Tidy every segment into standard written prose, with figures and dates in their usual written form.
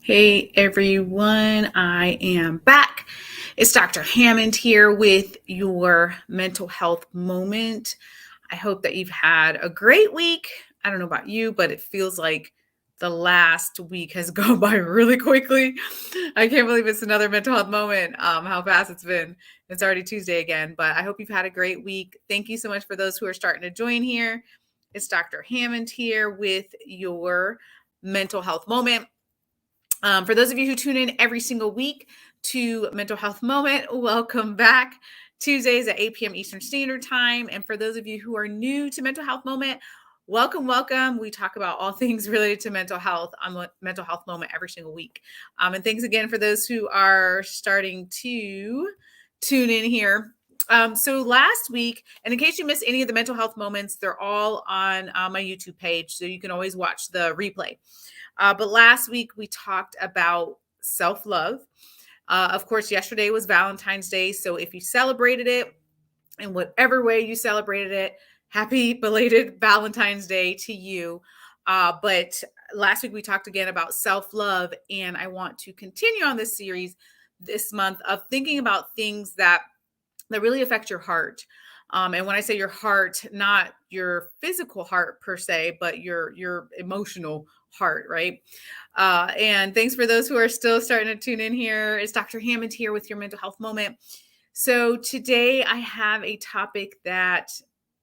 Hey everyone, I am back. It's Dr. Hammond here with your mental health moment. I hope that you've had a great week. I don't know about you, but it feels like the last week has gone by really quickly. I can't believe it's another mental health moment, how fast it's been. It's already Tuesday again, but I hope you've had a great week. Thank you so much for those who are starting to join here. It's Dr. Hammond here with your mental health moment. For those of you who tune in every single week to Mental Health Moment, welcome back. Tuesdays at 8 p.m. Eastern Standard Time. And for those of you who are new to Mental Health Moment, welcome. We talk about all things related to mental health on Mental Health Moment every single week. And thanks again for those who are starting to tune in here. So last week, and in case you missed any of the mental health moments, they're all on my YouTube page. So you can always watch the replay. But last week we talked about self-love. Of course, yesterday was Valentine's Day. So if you celebrated it in whatever way you celebrated it, happy belated Valentine's Day to you. But last week we talked again about self-love, and I want to continue on this series this month of thinking about things that really affect your heart. And when I say your heart, not your physical heart per se, but your emotional heart, right? And thanks for those who are still starting to tune in here. It's Dr. Hammond here with your mental health moment. So today I have a topic that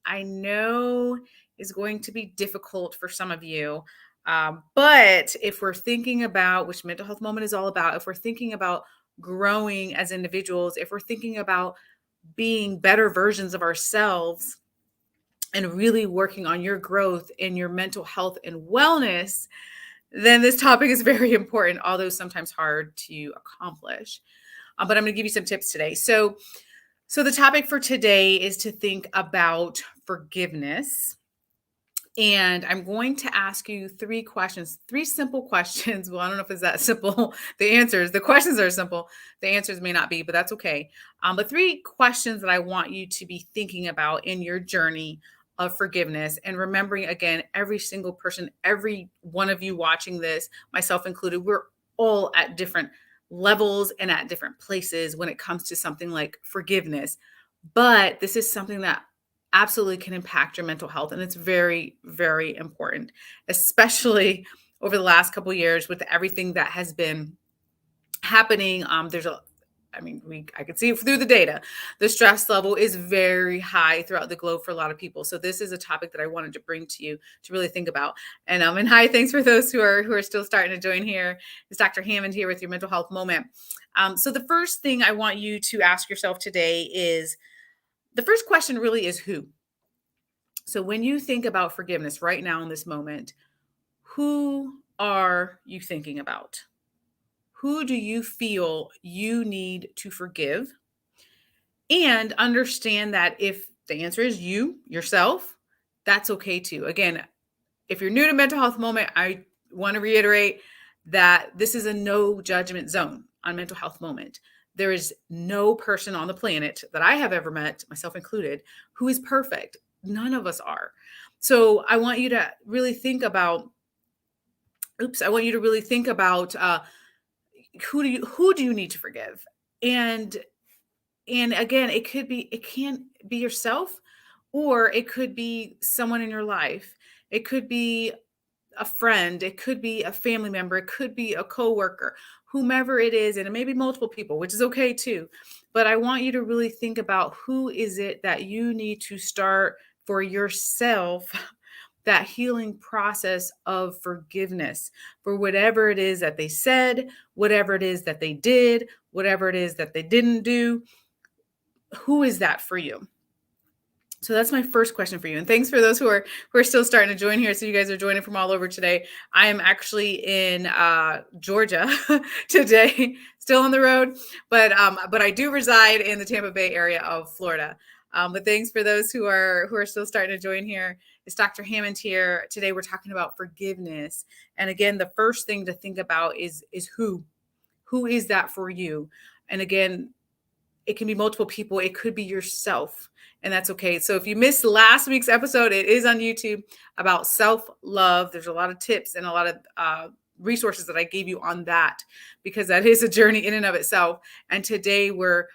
I know is going to be difficult for some of you. But if we're thinking about, which mental health moment is all about, if we're thinking about growing as individuals, if we're thinking about being better versions of ourselves and really working on your growth in your mental health and wellness, then this topic is very important, although sometimes hard to accomplish. But I'm going to give you some tips today. So the topic for today is to think about forgiveness. And I'm going to ask you three questions, three simple questions. Well, I don't know if it's that simple. The questions are simple. The answers may not be, but that's okay. But three questions that I want you to be thinking about in your journey of forgiveness. And remembering, again, every single person, every one of you watching this, myself included, we're all at different levels and at different places when it comes to something like forgiveness. But this is something that absolutely can impact your mental health. And it's very, very important, especially over the last couple of years with everything that has been happening. I can see it through the data. The stress level is very high throughout the globe for a lot of people. So this is a topic that I wanted to bring to you to really think about. And hi, thanks for those who are still starting to join here. It's Dr. Hammond here with your mental health moment. So the first thing I want you to ask yourself today is, the first question really is who. So when you think about forgiveness right now in this moment, who are you thinking about? Who do you feel you need to forgive? And understand that if the answer is you, yourself, that's okay too. Again, if you're new to mental health moment, I want to reiterate that this is a no judgment zone on mental health moment. There is no person on the planet that I have ever met, myself included, who is perfect. None of us are. So I want you to really think about, who do you need to forgive? And again, it can be yourself, or it could be someone in your life. It could be a friend, it could be a family member, it could be a coworker, whomever it is, and it may be multiple people, which is okay too. But I want you to really think about, who is it that you need to start for yourself that healing process of forgiveness for whatever it is that they said, whatever it is that they did, whatever it is that they didn't do. Who is that for you? So that's my first question for you. And thanks for those who are still starting to join here. So you guys are joining from all over today. I am actually in Georgia today, still on the road, but I do reside in the Tampa Bay area of Florida. But thanks for those who are still starting to join here. It's Dr. Hammond here. Today we're talking about forgiveness. And again, the first thing to think about is who is that for you? And again, it can be multiple people. It could be yourself, and that's okay. So if you missed last week's episode, it is on YouTube about self-love. There's a lot of tips and a lot of resources that I gave you on that, because that is a journey in and of itself. And today we're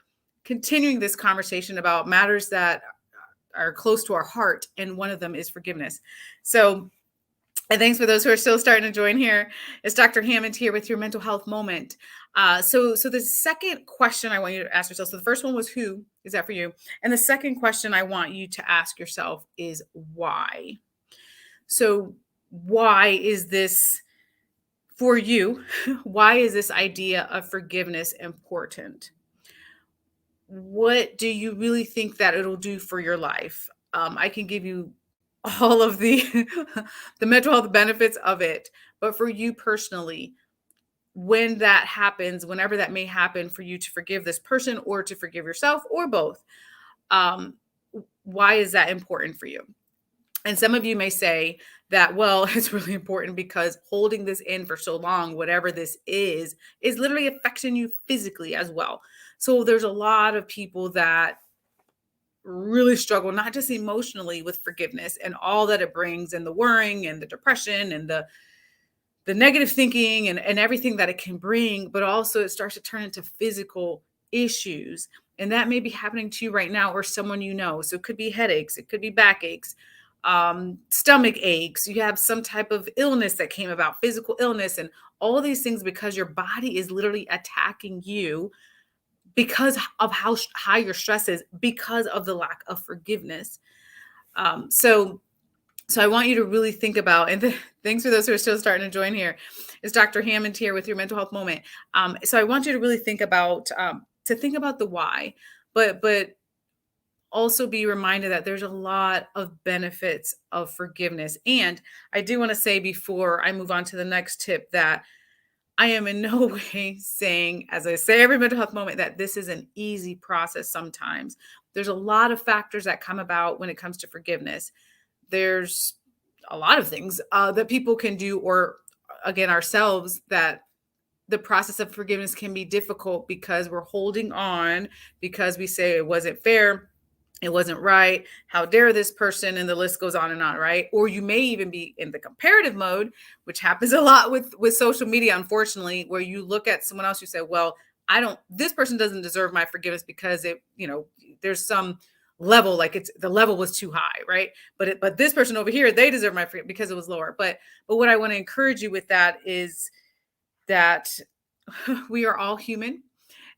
continuing this conversation about matters that are close to our heart. And one of them is forgiveness. So, and thanks for those who are still starting to join here. It's Dr. Hammond here with your mental health moment. So the second question I want you to ask yourself. So the first one was who is that for you? And the second question I want you to ask yourself is why. So why is this for you? Why is this idea of forgiveness important? What do you really think that it'll do for your life? I can give you all of the the mental health benefits of it, but for you personally, when that happens, whenever that may happen for you to forgive this person or to forgive yourself or both, um, why is that important for you? And some of you may say that, well, it's really important because holding this in for so long, whatever this is literally affecting you physically as well. So there's a lot of people that really struggle, not just emotionally with forgiveness and all that it brings, and the worrying and the depression and the negative thinking and everything that it can bring, but also it starts to turn into physical issues. And that may be happening to you right now or someone you know. So it could be headaches, it could be backaches, stomach aches. You have some type of illness that came about, physical illness, and all of these things because your body is literally attacking you because of how high your stress is, because of the lack of forgiveness. So I want you to really think about, and thanks for those who are still starting to join here. It's Dr. Hammond here with your mental health moment. So I want you to really think about the why, but also be reminded that there's a lot of benefits of forgiveness. And I do want to say before I move on to the next tip that I am in no way saying, as I say every mental health moment, that this is an easy process sometimes. There's a lot of factors that come about when it comes to forgiveness. There's a lot of things that people can do, or again, ourselves, that the process of forgiveness can be difficult because we're holding on, because we say it wasn't fair, it wasn't right, how dare this person, and the list goes on, right? Or you may even be in the comparative mode, which happens a lot with social media, unfortunately, where you look at someone else, you say, well, this person doesn't deserve my forgiveness because there's some level, like the level was too high, right? But this person over here, they deserve my forgiveness because it was lower. But what I want to encourage you with that is that we are all human,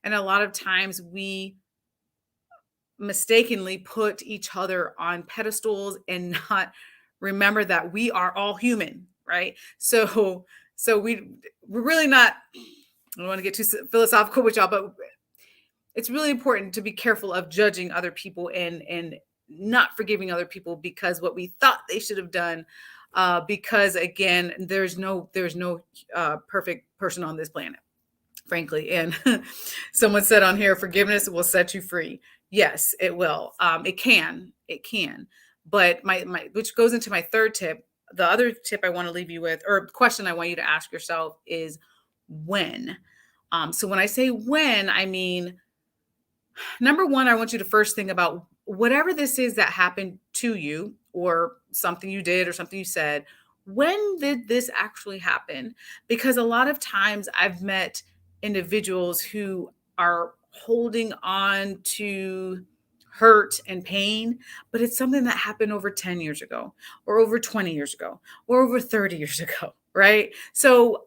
and a lot of times we mistakenly put each other on pedestals and not remember that we are all human, right? So we're really not, I don't want to get too philosophical with y'all, but it's really important to be careful of judging other people and not forgiving other people because what we thought they should have done. Because again, there's no perfect person on this planet, frankly. And someone said on here, forgiveness will set you free. Yes, it will. It can. But which goes into my third tip. The other tip I want to leave you with, or question I want you to ask yourself, is when. So when I say when, I mean, number one, I want you to first think about whatever this is that happened to you, or something you did or something you said. When did this actually happen? Because a lot of times I've met individuals who are holding on to hurt and pain, but it's something that happened over 10 years ago, or over 20 years ago, or over 30 years ago, right? So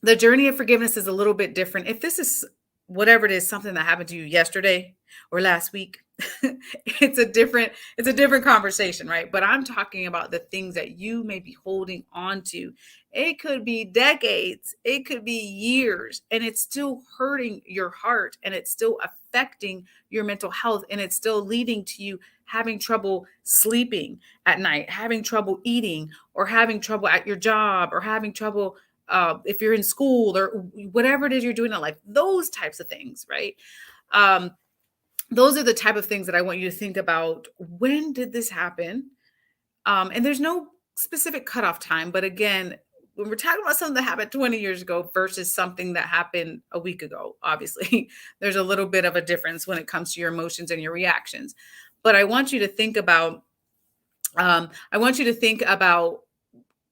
the journey of forgiveness is a little bit different. If this is whatever it is, something that happened to you yesterday or last week, it's a different conversation, right? But I'm talking about the things that you may be holding on to. It could be decades, it could be years, and it's still hurting your heart, and it's still affecting your mental health, and it's still leading to you having trouble sleeping at night, having trouble eating, or having trouble at your job, or having trouble if you're in school, or whatever it is you're doing in life, those types of things, right? Those are the type of things that I want you to think about. When did this happen? And there's no specific cutoff time, but again, when we're talking about something that happened 20 years ago versus something that happened a week ago, obviously there's a little bit of a difference when it comes to your emotions and your reactions. But I want you to think about,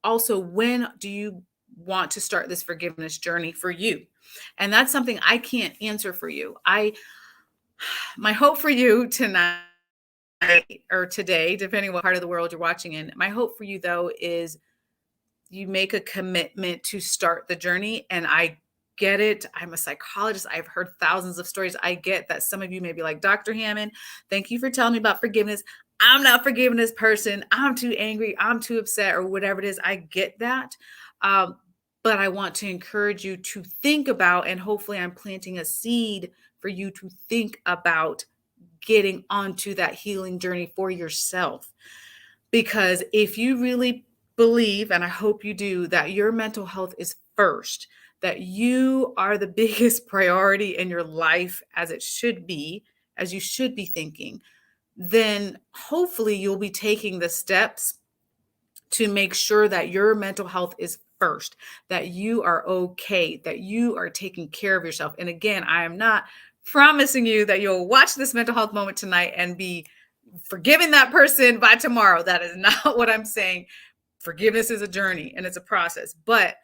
also, when do you want to start this forgiveness journey for you? And that's something I can't answer for you. My hope for you tonight or today, depending what part of the world you're watching in, my hope for you though is you make a commitment to start the journey. And I get it. I'm a psychologist. I've heard thousands of stories. I get that some of you may be like, Dr. Hammond, thank you for telling me about forgiveness. I'm not forgiving this person. I'm too angry. I'm too upset, or whatever it is. I get that. Um, but I want to encourage you to think about, and hopefully I'm planting a seed for you to think about getting onto that healing journey for yourself. Because if you really believe, and I hope you do, that your mental health is first, that you are the biggest priority in your life, as it should be, as you should be thinking, then hopefully you'll be taking the steps to make sure that your mental health is first, that you are okay, that you are taking care of yourself. And again, I am not promising you that you'll watch this mental health moment tonight and be forgiving that person by tomorrow. That is not what I'm saying. Forgiveness is a journey and it's a process. But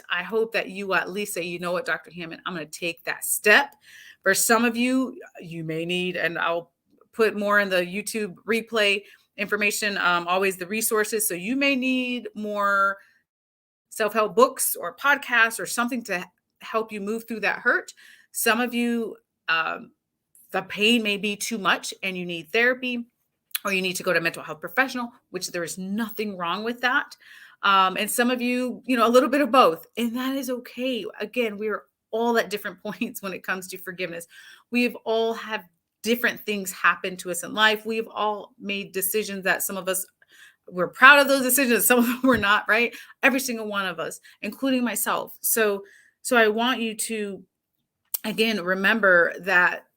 I hope that you at least say, you know what, Dr. Hammond, I'm going to take that step. For some of you, you may need, and I'll put more in the YouTube replay information, always the resources. So you may need more self-help books or podcasts or something to help you move through that hurt. Some of you, the pain may be too much and you need therapy, or you need to go to a mental health professional, which there is nothing wrong with that. And some of you, a little bit of both, and that is okay. Again, we're all at different points when it comes to forgiveness. We've all had different things happen to us in life. We've all made decisions that some of us, we're proud of those decisions. Some of them we're not, right? Every single one of us, including myself. So I want you to, again, remember that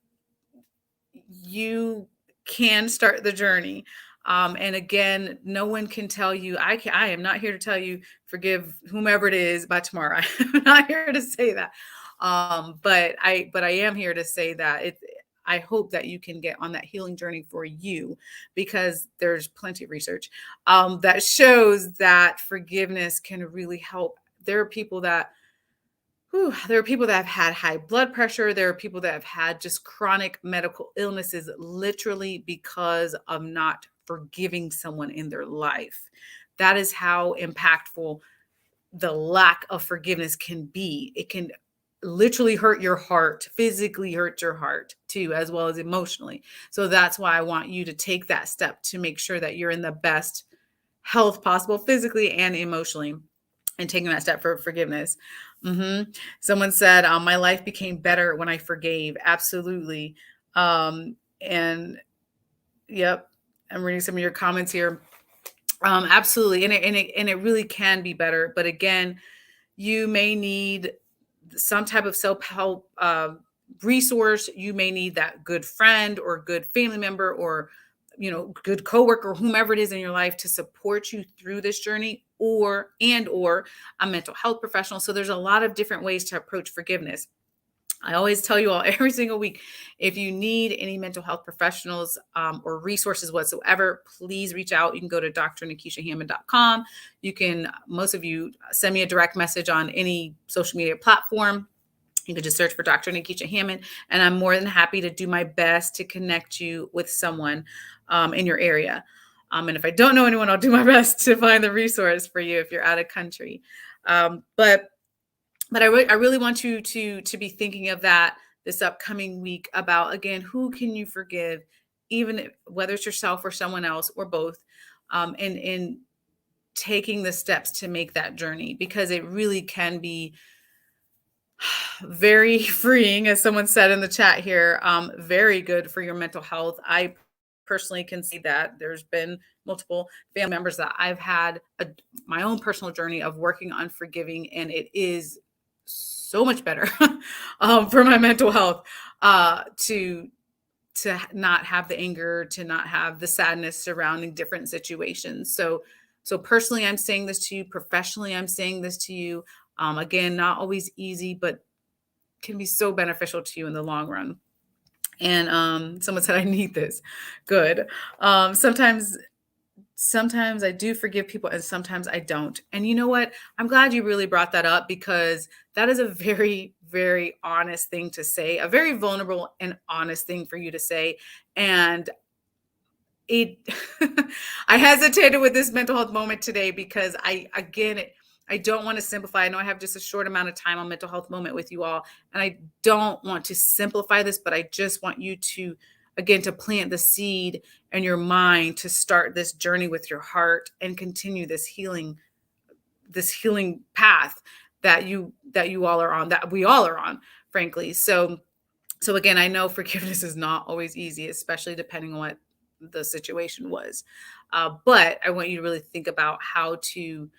you can start the journey. And again, no one can tell you, I am not here to tell you, forgive whomever it is by tomorrow. I'm not here to say that. But I am here to say that I hope that you can get on that healing journey for you, because there's plenty of research that shows that forgiveness can really help. There are people that have had high blood pressure. There are people that have had just chronic medical illnesses literally because of not forgiving someone in their life. That is how impactful the lack of forgiveness can be. It can literally hurt your heart, physically hurt your heart too, as well as emotionally. So that's why I want you to take that step to make sure that you're in the best health possible, physically and emotionally, and taking that step for forgiveness. Someone said, my life became better when I forgave. Absolutely. And yep, I'm reading some of your comments here. Absolutely. And it really can be better. But again, you may need some type of self-help resource. You may need that good friend or good family member or good coworker, whomever it is in your life, to support you through this journey, or a mental health professional. So there's a lot of different ways to approach forgiveness. I always tell you all every single week, if you need any mental health professionals or resources whatsoever, please reach out. You can go to drnikishahammond.com. You can, most of you, send me a direct message on any social media platform. You can just search for Dr. Nikisha Hammond, and I'm more than happy to do my best to connect you with someone in your area. And if I don't know anyone, I'll do my best to find the resource for you if you're out of country. But I really want you to be thinking of that this upcoming week about, again, who can you forgive, even whether it's yourself or someone else or both, and taking the steps to make that journey, because it really can be very freeing, as someone said in the chat here, very good for your mental health. I personally can see that. There's been multiple family members that I've had my own personal journey of working on forgiving, and it is so much better for my mental health to not have the anger, to not have the sadness surrounding different situations. So personally, I'm saying this to you. Professionally, I'm saying this to you. Again, not always easy, but can be so beneficial to you in the long run. And someone said, I need this. Good. Sometimes sometimes I do forgive people and sometimes I don't. And you know what? I'm glad you really brought that up because that is a very, very honest thing to say, a very vulnerable and honest thing for you to say. And it I hesitated with this mental health moment today because I don't want to simplify. I know I have just a short amount of time on mental health moment with you all, and I don't want to simplify this, but I just want you to, again, to plant the seed in your mind to start this journey with your heart and continue this healing path that you all are on, that we all are on, frankly. So again, I know forgiveness is not always easy, especially depending on what the situation was. But I want you to really think about how to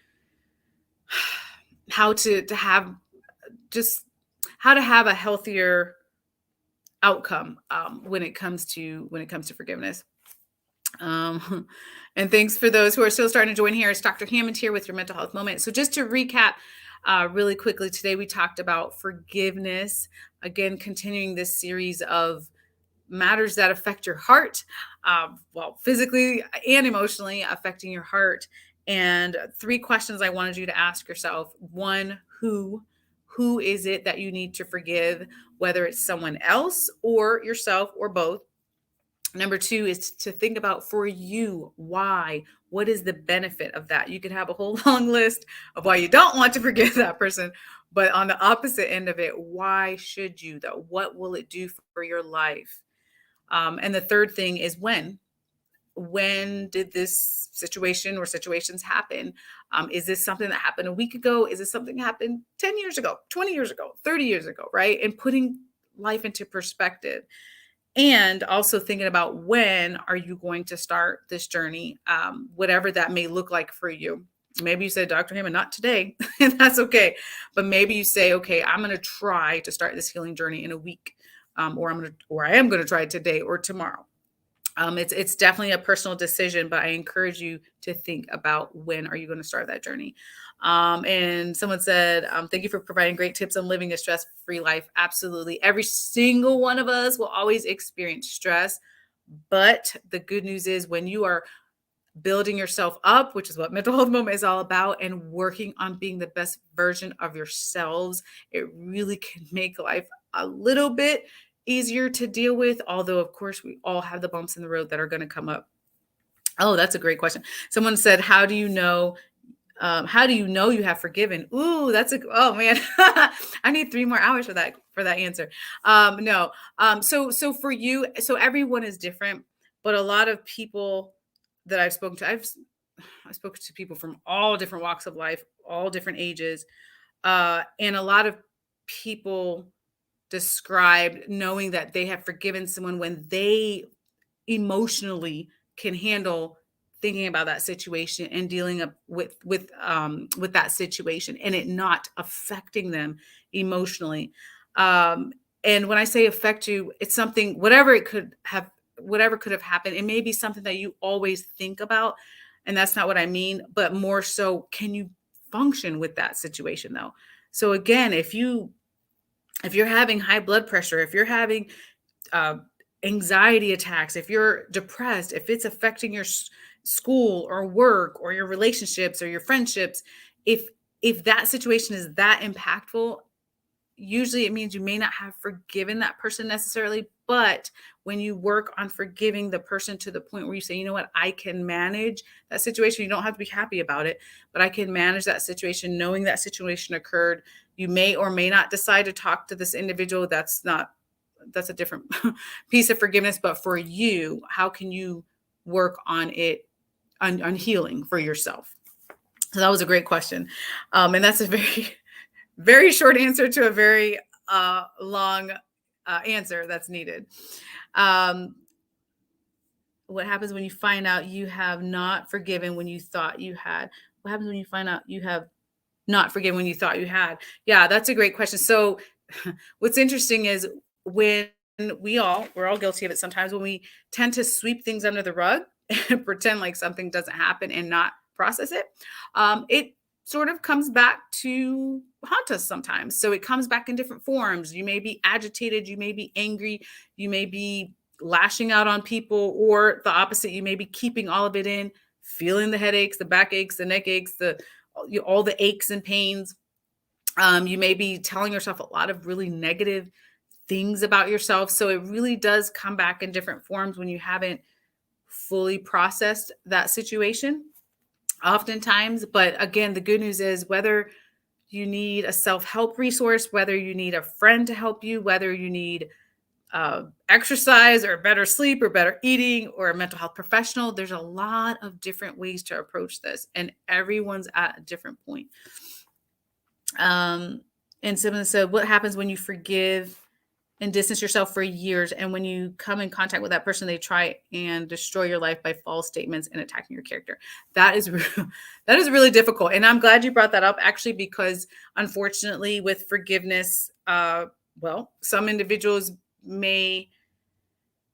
have just how to have a healthier outcome when it comes to forgiveness. Um, and thanks for those who are still starting to join here. It's Dr. Hammond here with your mental health moment. So just to recap really quickly, today we talked about forgiveness. Again, continuing this series of matters that affect your heart, well, physically and emotionally affecting your heart. And three questions I wanted you to ask yourself. One, who is it that you need to forgive, whether it's someone else or yourself or both? Number two is to think about, for you, why? What is the benefit of that? You could have a whole long list of why you don't want to forgive that person. But on the opposite end of it, why should you, though? What will it do for your life? And the third thing is when. When did this situation or situations happen? Is this something that happened a week ago? Is this something that happened 10 years ago, 20 years ago, 30 years ago, right? And putting life into perspective. And also thinking about, when are you going to start this journey, whatever that may look like for you. Maybe you say, Dr. Hammond, not today, and that's okay. But maybe you say, okay, I'm going to try to start this healing journey in a week, or I am going to try it today or tomorrow. It's definitely a personal decision, but I encourage you to think about, when are you going to start that journey. And someone said, thank you for providing great tips on living a stress-free life. Absolutely. Every single one of us will always experience stress. But the good news is, when you are building yourself up, which is what mental health moment is all about, and working on being the best version of yourselves, it really can make life a little bit easier to deal with. Although, of course, we all have the bumps in the road that are going to come up. Oh, that's a great question. Someone said, how do you know you have forgiven? Ooh, oh man, I need 3 more hours for that answer. No. So for you, so everyone is different, but a lot of people that I've spoken to, I've spoken to people from all different walks of life, all different ages. And a lot of people described knowing that they have forgiven someone when they emotionally can handle thinking about that situation and dealing up with that situation, and it not affecting them emotionally. Um, and when I say affect you, it's something, whatever could have happened. It may be something that you always think about, and that's not what I mean, but more so, can you function with that situation though? So again, if you're having high blood pressure, if you're having uh, anxiety attacks, if you're depressed, if it's affecting your school or work or your relationships or your friendships, if that situation is that impactful, usually it means you may not have forgiven that person necessarily. But when you work on forgiving the person to the point where you say, you know what, I can manage that situation. You don't have to be happy about it, but I can manage that situation, knowing that situation occurred. You may or may not decide to talk to this individual. That's a different piece of forgiveness. But for you, how can you work on it, on healing for yourself? So that was a great question. And that's a very, very short answer to a very long answer that's needed. Um, what happens when you find out you have not forgiven when you thought you had? What happens when you find out you have not forgiven when you thought you had? Yeah, that's a great question. So what's interesting is, when we're all guilty of it sometimes, when we tend to sweep things under the rug and pretend like something doesn't happen and not process it, it sort of comes back to haunt us sometimes. So it comes back in different forms. You may be agitated, you may be angry, you may be lashing out on people, or the opposite, you may be keeping all of it in, feeling the headaches, the backaches, the neck aches, all the aches and pains. You may be telling yourself a lot of really negative things about yourself. So it really does come back in different forms when you haven't fully processed that situation, oftentimes. But again, the good news is whether you need a self-help resource, whether you need a friend to help you, whether you need exercise or better sleep or better eating or a mental health professional, there's a lot of different ways to approach this, and everyone's at a different point. And someone said, what happens when you forgive and distance yourself for years, and when you come in contact with that person, they try and destroy your life by false statements and attacking your character? That is that is really difficult, and I'm glad you brought that up, actually, because unfortunately with forgiveness, well, some individuals may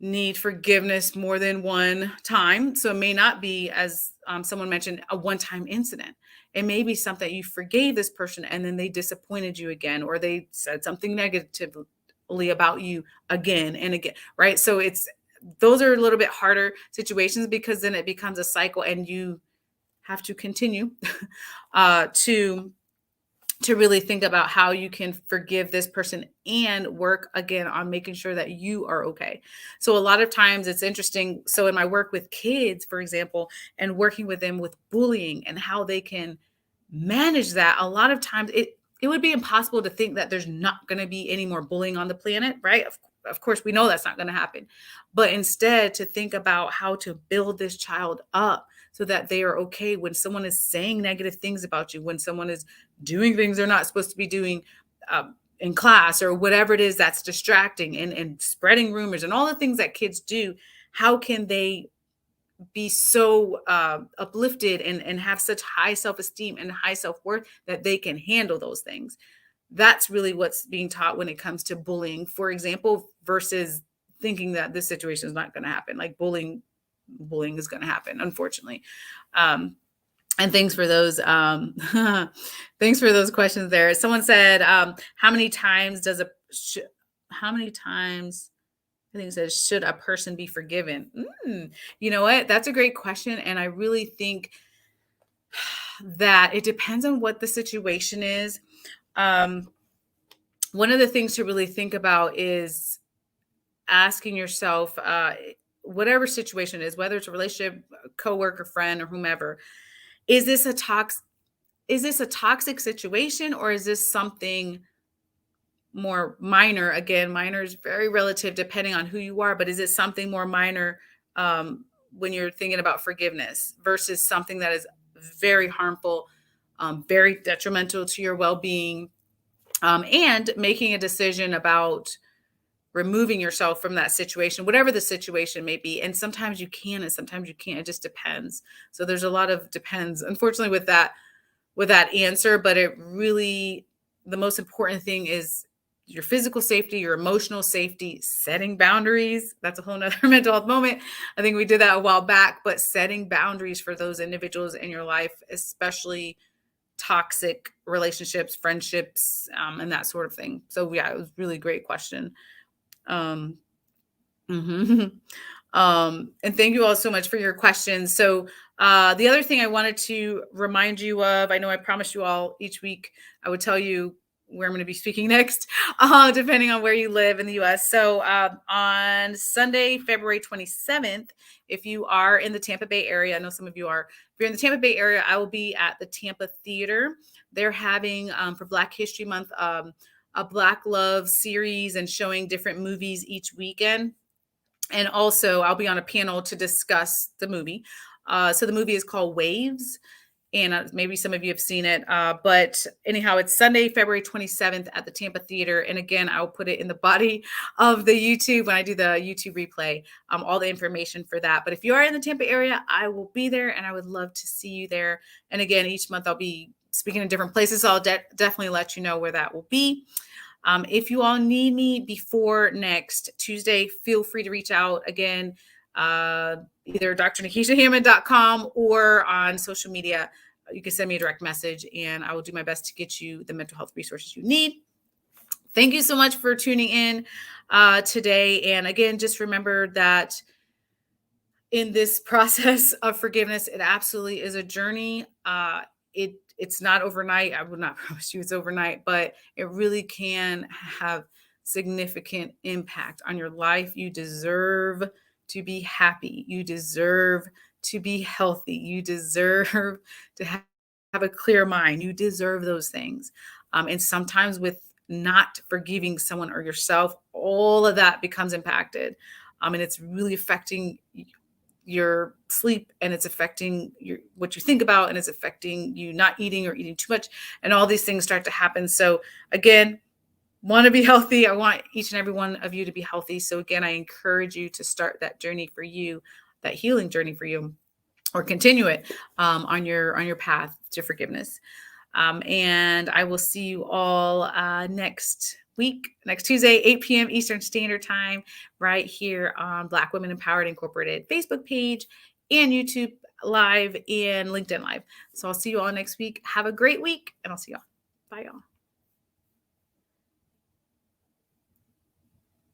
need forgiveness more than one time. So it may not be, as someone mentioned, a one-time incident. It may be something you forgave this person and then they disappointed you again, or they said something negatively about you again and again, right? So those are a little bit harder situations, because then it becomes a cycle and you have to continue to really think about how you can forgive this person and work again on making sure that you are okay. So a lot of times it's interesting. So in my work with kids, for example, and working with them with bullying and how they can manage that, a lot of times it would be impossible to think that there's not going to be any more bullying on the planet, right? Of course, we know that's not going to happen. But instead, to think about how to build this child up so that they are okay when someone is saying negative things about you, when someone is doing things they're not supposed to be doing in class, or whatever it is that's distracting, and spreading rumors and all the things that kids do. How can they be so uplifted and have such high self-esteem and high self-worth that they can handle those things? That's really what's being taught when it comes to bullying, for example, versus thinking that this situation is not going to happen. Like bullying is going to happen, unfortunately. And thanks for those thanks for those questions there. Someone said, how many times I think it says, should a person be forgiven? You know what? That's a great question. And I really think that it depends on what the situation is. One of the things to really think about is asking yourself, whatever situation it is, whether it's a relationship, a coworker, friend, or whomever, is this a toxic situation, or is this something more minor? Again, minor is very relative depending on who you are, but is it something more minor when you're thinking about forgiveness versus something that is very harmful, very detrimental to your well-being, and making a decision about removing yourself from that situation, whatever the situation may be. And sometimes you can, and sometimes you can't. It just depends. So there's a lot of depends, unfortunately, with that answer. But it really, the most important thing is your physical safety, your emotional safety, setting boundaries. That's a whole nother mental health moment. I think we did that a while back, but setting boundaries for those individuals in your life, especially toxic relationships, friendships, and that sort of thing. So yeah, it was a really great question. Um, mhm. And thank you all so much for your questions. So the other thing I wanted to remind you of, I know I promised you all each week I would tell you where I'm going to be speaking next, depending on where you live in the US. So on Sunday, February 27th, if you are in the Tampa Bay area, I know some of you are, if you're in the Tampa Bay area, I will be at the Tampa Theater. They're having, for Black History Month, a Black Love series and showing different movies each weekend. And also I'll be on a panel to discuss the movie. So the movie is called Waves, and maybe some of you have seen it. But anyhow, it's Sunday, February 27th at the Tampa Theater. And again, I'll put it in the body of the YouTube when I do the YouTube replay, all the information for that. But if you are in the Tampa area, I will be there, and I would love to see you there. And again, each month I'll be speaking in different places. So I'll definitely let you know where that will be. If you all need me before next Tuesday, feel free to reach out again, either drnikishahammond.com or on social media. You can send me a direct message, and I will do my best to get you the mental health resources you need. Thank you so much for tuning in today. And again, just remember that in this process of forgiveness. It absolutely is a journey. It's not overnight. I would not promise you it's overnight, but it really can have significant impact on your life. You deserve to be happy. You deserve to be healthy. You deserve to have a clear mind. You deserve those things. And sometimes with not forgiving someone or yourself, all of that becomes impacted. And it's really affecting your sleep, and it's affecting your what you think about, and it's affecting you not eating or eating too much, and all these things start to happen. So again, want to be healthy. I want each and every one of you to be healthy. So again, I encourage you to start that journey for you, that healing journey for you, or continue it on your path to forgiveness. And I will see you all next week, next Tuesday, 8 p.m. Eastern Standard Time, right here on Black Women Empowered Incorporated Facebook page and YouTube Live and LinkedIn Live. So I'll see you all next week. Have a great week, and I'll see y'all. Bye, y'all.